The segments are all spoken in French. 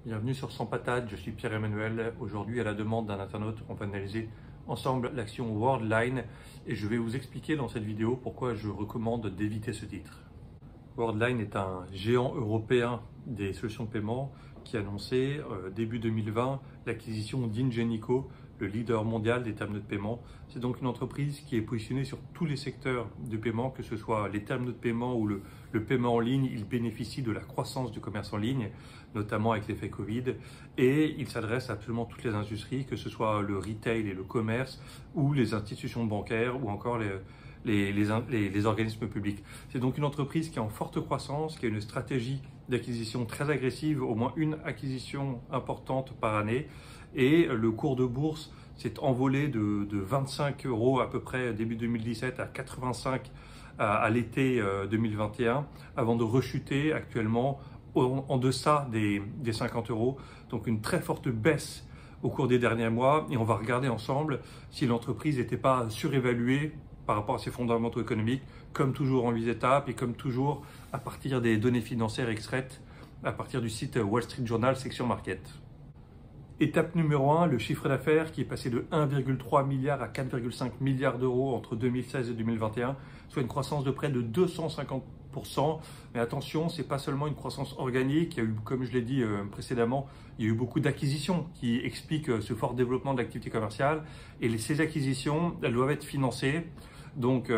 Bienvenue sur Sans Patate, je suis Pierre-Emmanuel. Aujourd'hui, à la demande d'un internaute, on va analyser ensemble l'action Worldline et je vais vous expliquer dans cette vidéo pourquoi je recommande d'éviter ce titre. Worldline est un géant européen des solutions de paiement qui a annoncé début 2020 l'acquisition d'Ingenico, le leader mondial des terminaux de paiement. C'est donc une entreprise qui est positionnée sur tous les secteurs de paiement, que ce soit les terminaux de paiement ou le paiement en ligne. Il bénéficie de la croissance du commerce en ligne, notamment avec l'effet Covid, et il s'adresse à absolument toutes les industries, que ce soit le retail et le commerce, ou les institutions bancaires, ou encore les organismes publics. C'est donc une entreprise qui est en forte croissance, qui a une stratégie d'acquisition très agressive, au moins une acquisition importante par année, et le cours de bourse s'est envolé de 25 € à peu près début 2017 à 85 à l'été 2021, avant de rechuter actuellement en deçà des 50 €, donc une très forte baisse au cours des derniers mois, et on va regarder ensemble si l'entreprise n'était pas surévaluée par rapport à ses fondamentaux économiques, comme toujours en 8 étapes et comme toujours à partir des données financières extraites à partir du site Wall Street Journal, section Market. Étape numéro 1, le chiffre d'affaires qui est passé de 1,3 milliard à 4,5 milliards d'euros entre 2016 et 2021, soit une croissance de près de 250%. Mais attention, ce n'est pas seulement une croissance organique. Il y a eu, comme je l'ai dit précédemment, il y a eu beaucoup d'acquisitions qui expliquent ce fort développement de l'activité commerciale. Et ces acquisitions, elles doivent être financées. Donc,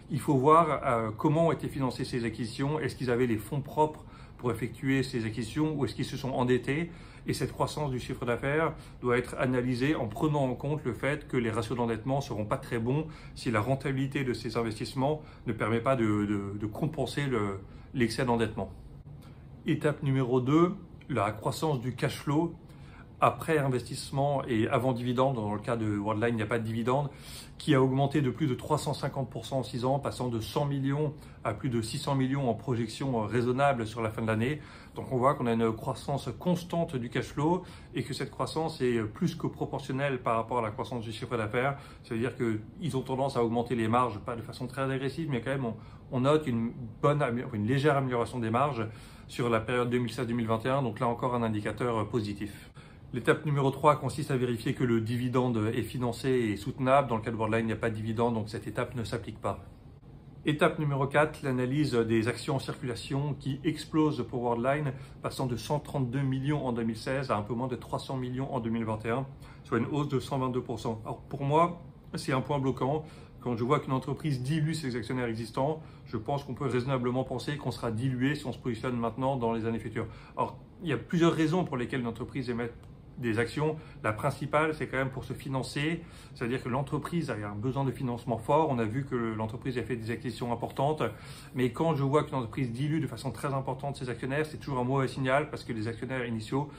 il faut voir comment ont été financées ces acquisitions. Est-ce qu'ils avaient les fonds propres pour effectuer ces acquisitions ou est-ce qu'ils se sont endettés? Et cette croissance du chiffre d'affaires doit être analysée en prenant en compte le fait que les ratios d'endettement ne seront pas très bons si la rentabilité de ces investissements ne permet pas de compenser l'excès d'endettement. Étape numéro 2, la croissance du cash flow après investissement et avant dividende. Dans le cas de Worldline, il n'y a pas de dividende, qui a augmenté de plus de 350% en 6 ans, passant de 100 millions à plus de 600 millions en projection raisonnable sur la fin de l'année. Donc on voit qu'on a une croissance constante du cash flow et que cette croissance est plus que proportionnelle par rapport à la croissance du chiffre d'affaires. Ça veut dire qu'ils ont tendance à augmenter les marges, pas de façon très agressive, mais quand même on note une légère amélioration des marges sur la période 2016-2021. Donc là encore un indicateur positif. L'étape numéro 3 consiste à vérifier que le dividende est financé et soutenable. Dans le cas de Worldline, il n'y a pas de dividende, donc cette étape ne s'applique pas. Étape numéro 4, l'analyse des actions en circulation qui explose pour Worldline, passant de 132 millions en 2016 à un peu moins de 300 millions en 2021, soit une hausse de 122%. Alors pour moi, c'est un point bloquant. Quand je vois qu'une entreprise dilue ses actionnaires existants, je pense qu'on peut raisonnablement penser qu'on sera dilué si on se positionne maintenant dans les années futures. Alors, il y a plusieurs raisons pour lesquelles une entreprise émet des actions. La principale, c'est quand même pour se financer, c'est-à-dire que l'entreprise a un besoin de financement fort. On a vu que l'entreprise a fait des acquisitions importantes, mais quand je vois qu'une entreprise dilue de façon très importante ses actionnaires, c'est toujours un mauvais signal parce que les actionnaires initiaux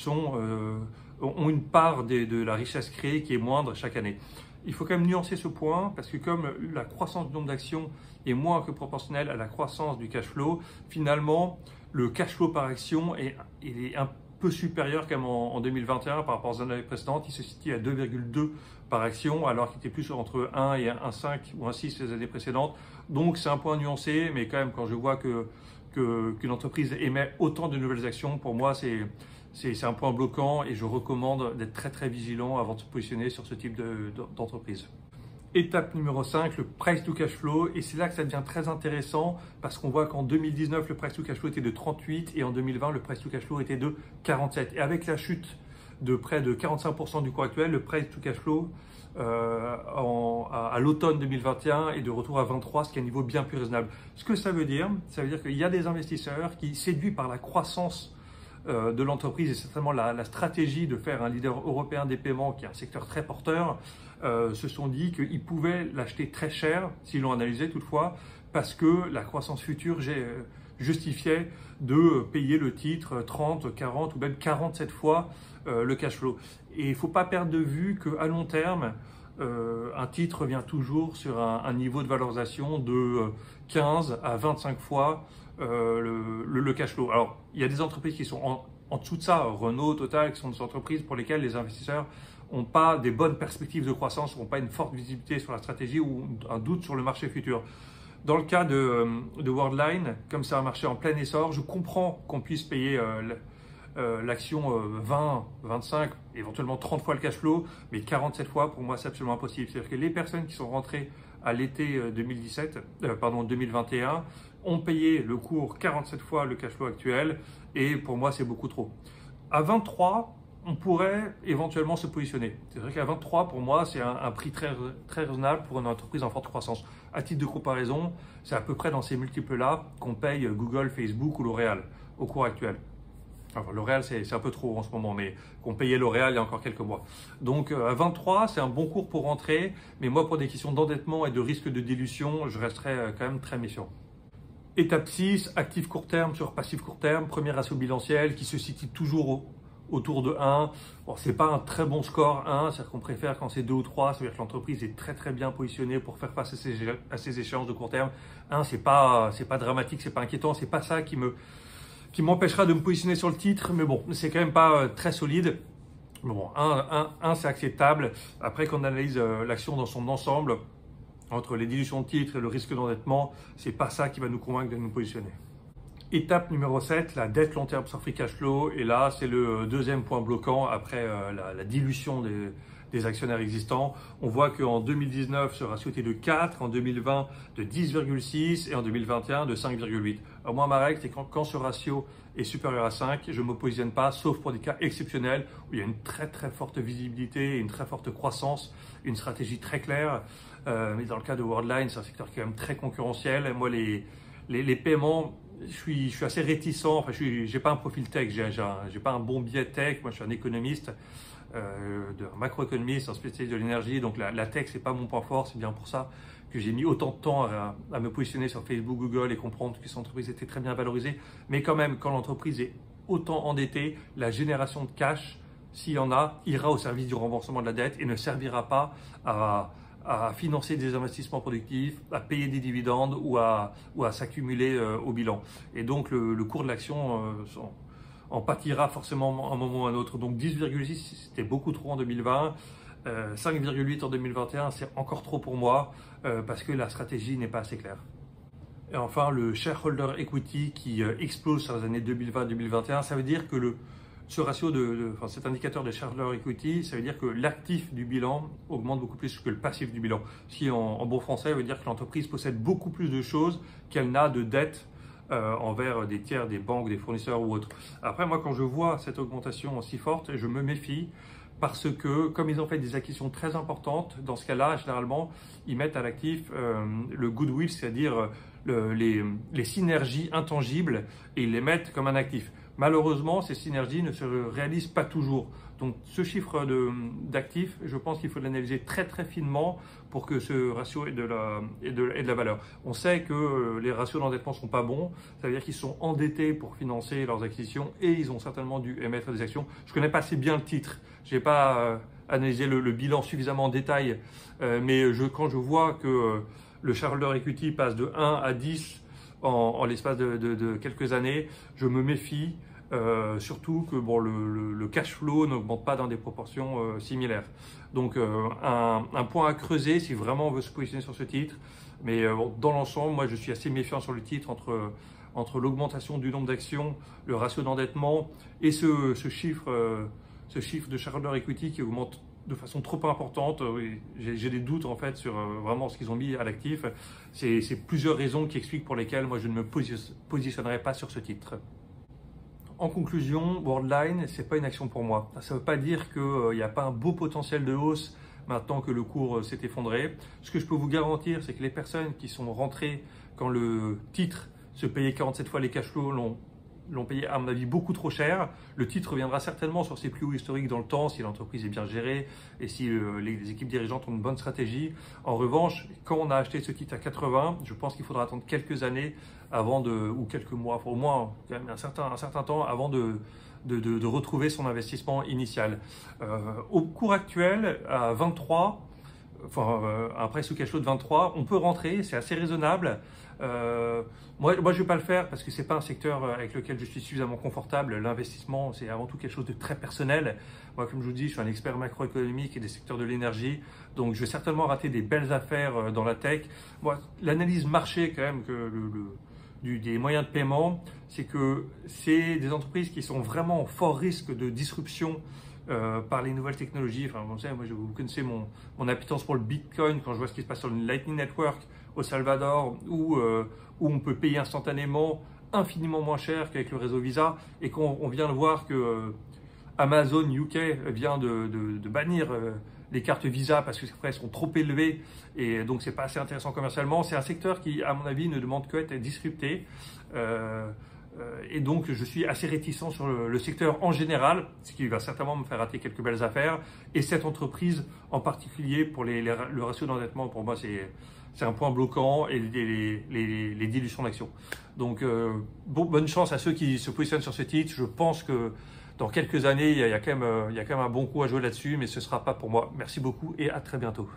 ont une part de la richesse créée qui est moindre chaque année. Il faut quand même nuancer ce point parce que comme la croissance du nombre d'actions est moins que proportionnelle à la croissance du cash flow, finalement, le cash flow par action est un peu supérieur qu'en 2021 par rapport aux années précédentes. Il se situe à 2,2 par action alors qu'il était plus entre 1 et 1,5 ou 1,6 les années précédentes. Donc c'est un point nuancé, mais quand même quand je vois qu'une entreprise émet autant de nouvelles actions, pour moi c'est un point bloquant et je recommande d'être très très vigilant avant de se positionner sur ce type d'entreprise. Étape numéro 5, le price to cash flow, et c'est là que ça devient très intéressant parce qu'on voit qu'en 2019 le price to cash flow était de 38 et en 2020 le price to cash flow était de 47. Et avec la chute de près de 45% du cours actuel, le price to cash flow à l'automne 2021 est de retour à 23, ce qui est un niveau bien plus raisonnable. Ce que ça veut dire qu'il y a des investisseurs qui, séduits par la croissance de l'entreprise et certainement la stratégie de faire un leader européen des paiements qui est un secteur très porteur, se sont dit qu'ils pouvaient l'acheter très cher, s'ils l'ont analysé toutefois, parce que la croissance future justifiait de payer le titre 30, 40 ou même 47 fois le cash flow. Et il ne faut pas perdre de vue qu'à long terme, un titre revient toujours sur un niveau de valorisation de 15 à 25 fois le cash flow. Alors, il y a des entreprises qui sont en dessous de ça, Renault, Total, qui sont des entreprises pour lesquelles les investisseurs n'ont pas des bonnes perspectives de croissance, n'ont pas une forte visibilité sur la stratégie ou un doute sur le marché futur. Dans le cas de Worldline, comme c'est un marché en plein essor, je comprends qu'on puisse payer l'action 20, 25, éventuellement 30 fois le cash flow, mais 47 fois, pour moi, c'est absolument impossible. C'est-à-dire que les personnes qui sont rentrées à l'été 2021 ont payé le cours 47 fois le cash flow actuel, et pour moi, c'est beaucoup trop. À 23, on pourrait éventuellement se positionner. C'est vrai qu'à 23, pour moi, c'est un prix très raisonnable pour une entreprise en forte croissance. À titre de comparaison, c'est à peu près dans ces multiples-là qu'on paye Google, Facebook ou L'Oréal au cours actuel. Alors, L'Oréal, c'est un peu trop en ce moment, mais qu'on payait L'Oréal il y a encore quelques mois. Donc, à 23, c'est un bon cours pour rentrer, mais moi, pour des questions d'endettement et de risque de dilution, je resterai quand même très méfiant. Étape 6, actif court terme sur passif court terme, premier ratio bilanciel qui se situe toujours autour de 1. Bon, c'est pas un très bon score 1, c'est-à-dire qu'on préfère quand c'est 2 ou 3, ça veut dire que l'entreprise est très bien positionnée pour faire face à ces échéances de court terme. 1, c'est pas dramatique, c'est pas inquiétant, c'est pas ça qui m'empêchera de me positionner sur le titre, mais bon, c'est quand même pas très solide. Mais bon, 1 c'est acceptable. Après qu'on analyse l'action dans son ensemble, entre les dilutions de titres et le risque d'endettement, c'est pas ça qui va nous convaincre de nous positionner. Étape numéro 7, la dette long terme sur free cash flow. Et là, c'est le deuxième point bloquant après la dilution des actionnaires existants. On voit qu'en 2019, ce ratio était de 4, en 2020 de 10,6 et en 2021 de 5,8. Moi, ma règle, c'est quand ce ratio est supérieur à 5, je ne me positionne pas, sauf pour des cas exceptionnels où il y a une très forte visibilité, une très forte croissance, une stratégie très claire. Mais dans le cas de Worldline, c'est un secteur qui est quand même très concurrentiel. Moi, les paiements, je suis assez réticent. Enfin, j'ai pas un profil tech, j'ai pas un bon biais tech. Moi, je suis un économiste, un macroéconomiste, un spécialiste de l'énergie. Donc, la tech, c'est pas mon point fort. C'est bien pour ça que j'ai mis autant de temps à me positionner sur Facebook, Google et comprendre que cette entreprise était très bien valorisée. Mais quand même, quand l'entreprise est autant endettée, la génération de cash, s'il y en a, ira au service du remboursement de la dette et ne servira pas à financer des investissements productifs, à payer des dividendes ou à s'accumuler au bilan. Et donc le cours de l'action en pâtira forcément à un moment ou à un autre. Donc 10,6 c'était beaucoup trop en 2020, 5,8 en 2021 c'est encore trop pour moi parce que la stratégie n'est pas assez claire. Et enfin le shareholder equity qui explose sur les années 2020-2021, ça veut dire que ce ratio cet indicateur de shareholder equity, ça veut dire que l'actif du bilan augmente beaucoup plus que le passif du bilan. Ce qui, en bon français, veut dire que l'entreprise possède beaucoup plus de choses qu'elle n'a de dettes envers des tiers, des banques, des fournisseurs ou autres. Après, moi, quand je vois cette augmentation aussi forte, je me méfie parce que, comme ils ont fait des acquisitions très importantes, dans ce cas-là, généralement, ils mettent à l'actif le goodwill, c'est-à-dire les synergies intangibles, et ils les mettent comme un actif. Malheureusement, ces synergies ne se réalisent pas toujours. Donc, ce chiffre d'actifs, je pense qu'il faut l'analyser très finement pour que ce ratio ait de la valeur. On sait que les ratios d'endettement ne sont pas bons, ça veut dire qu'ils sont endettés pour financer leurs acquisitions et ils ont certainement dû émettre des actions. Je ne connais pas assez bien le titre, je n'ai pas analysé le bilan suffisamment en détail, mais quand je vois que le shareholder equity passe de 1 à 10 en l'espace de quelques années, je me méfie. Surtout que le cash flow n'augmente pas dans des proportions similaires. Donc un point à creuser si vraiment on veut se positionner sur ce titre. Mais dans l'ensemble, moi je suis assez méfiant sur le titre entre l'augmentation du nombre d'actions, le ratio d'endettement et ce chiffre de shareholder equity qui augmente de façon trop importante. J'ai des doutes en fait sur vraiment ce qu'ils ont mis à l'actif. C'est plusieurs raisons qui expliquent pour lesquelles moi je ne me positionnerai pas sur ce titre. En conclusion, Worldline, ce n'est pas une action pour moi. Ça ne veut pas dire qu'il n'y a pas un beau potentiel de hausse maintenant que le cours s'est effondré. Ce que je peux vous garantir, c'est que les personnes qui sont rentrées quand le titre se payait 47 fois les cash flows l'ont payé à mon avis beaucoup trop cher. Le titre reviendra certainement sur ses plus hauts historiques dans le temps si l'entreprise est bien gérée et si les équipes dirigeantes ont une bonne stratégie. En revanche, quand on a acheté ce titre à 80, je pense qu'il faudra attendre quelques années ou quelques mois, au moins quand même un certain temps avant de retrouver son investissement initial. Au cours actuel, à 23, un price to cash flow de 23, on peut rentrer, c'est assez raisonnable. Moi, je ne vais pas le faire parce que ce n'est pas un secteur avec lequel je suis suffisamment confortable. L'investissement, c'est avant tout quelque chose de très personnel. Moi, comme je vous dis, je suis un expert macroéconomique et des secteurs de l'énergie. Donc, je vais certainement rater des belles affaires dans la tech. Moi, l'analyse marché, quand même, des moyens de paiement, c'est que c'est des entreprises qui sont vraiment en fort risque de disruption par les nouvelles technologies. Enfin, vous connaissez mon appétence pour le Bitcoin quand je vois ce qui se passe sur le Lightning Network au Salvador, où on peut payer instantanément infiniment moins cher qu'avec le réseau Visa, et qu'on vient de voir que Amazon UK vient de bannir les cartes Visa parce que ces frais sont trop élevés et donc c'est pas assez intéressant commercialement. C'est un secteur qui, à mon avis, ne demande qu'à être disrupté. Et donc je suis assez réticent sur le secteur en général, ce qui va certainement me faire rater quelques belles affaires. Et cette entreprise en particulier, pour le ratio d'endettement, pour moi c'est un point bloquant, et les dilutions d'actions. Donc bonne chance à ceux qui se positionnent sur ce titre. Je pense que dans quelques années, il y a quand même un bon coup à jouer là-dessus, mais ce ne sera pas pour moi. Merci beaucoup et à très bientôt.